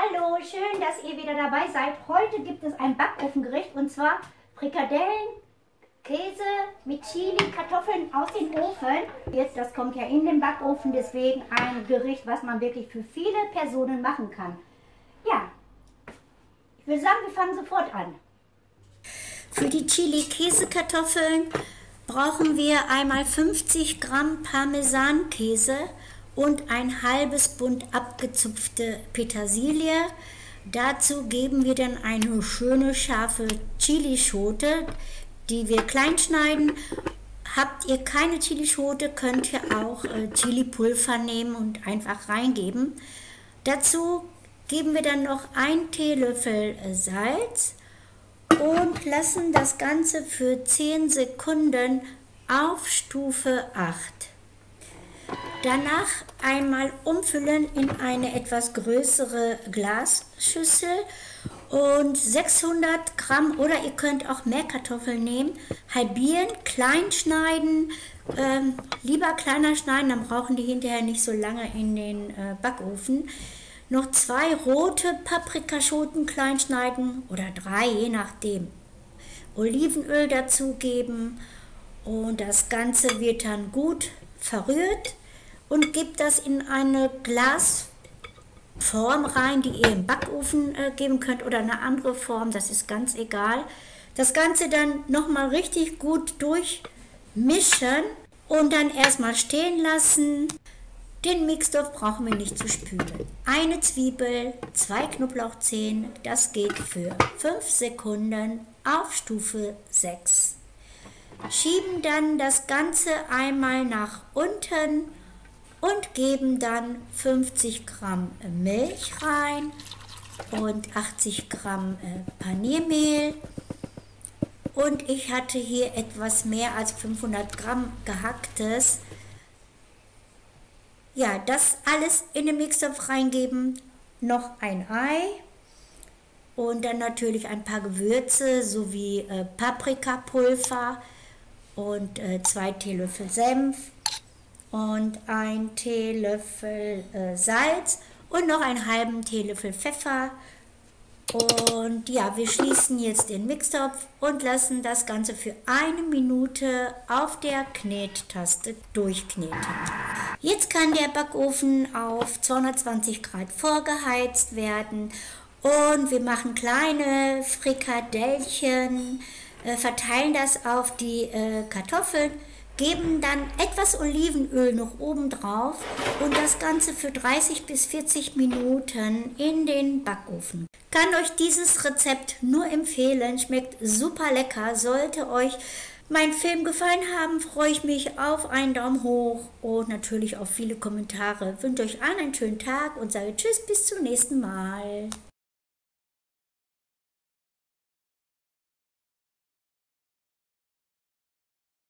Hallo, schön, dass ihr wieder dabei seid. Heute gibt es ein Backofengericht und zwar Frikadellen, Käse mit Chili, Kartoffeln aus dem Ofen. Jetzt, das kommt ja in den Backofen, deswegen ein Gericht, was man wirklich für viele Personen machen kann. Ja, ich würde sagen, wir fangen sofort an. Für die Chili-Käsekartoffeln brauchen wir einmal 50 Gramm Parmesankäse und ein halbes Bund abgezupfte Petersilie. Dazu geben wir dann eine schöne scharfe Chilischote, die wir klein schneiden. Habt ihr keine Chilischote, könnt ihr auch Chilipulver nehmen und einfach reingeben. Dazu geben wir dann noch einen Teelöffel Salz und lassen das Ganze für 10 Sekunden auf Stufe 8. Danach einmal umfüllen in eine etwas größere Glasschüssel und 600 Gramm oder ihr könnt auch mehr Kartoffeln nehmen, halbieren, klein schneiden, lieber kleiner schneiden, dann brauchen die hinterher nicht so lange in den Backofen. Noch 2 rote Paprikaschoten klein schneiden oder 3, je nachdem. Olivenöl dazugeben und das Ganze wird dann gut verrührt und gebt das in eine Glasform rein, die ihr im Backofen geben könnt oder eine andere Form, das ist ganz egal. Das Ganze dann nochmal richtig gut durchmischen und dann erstmal stehen lassen. Den Mixstoff brauchen wir nicht zu spülen. Eine Zwiebel, 2 Knoblauchzehen, das geht für 5 Sekunden auf Stufe 6. Schieben dann das Ganze einmal nach unten und geben dann 50 Gramm Milch rein und 80 Gramm Paniermehl. Und ich hatte hier etwas mehr als 500 Gramm gehacktes. Ja, das alles in den Mixtopf reingeben, noch ein Ei und dann natürlich ein paar Gewürze sowie Paprikapulver und 2 Teelöffel Senf und 1 Teelöffel Salz und noch einen halben Teelöffel Pfeffer. Und ja, wir schließen jetzt den Mixtopf und lassen das Ganze für 1 Minute auf der Knettaste durchkneten. Jetzt kann der Backofen auf 220 Grad vorgeheizt werden und wir machen kleine Frikadellchen, verteilen das auf die Kartoffeln, geben dann etwas Olivenöl noch oben drauf und das Ganze für 30 bis 40 Minuten in den Backofen. Kann euch dieses Rezept nur empfehlen, schmeckt super lecker. Sollte euch mein Film gefallen haben, freue ich mich auf einen Daumen hoch und natürlich auf viele Kommentare. Ich wünsche euch allen einen schönen Tag und sage Tschüss, bis zum nächsten Mal.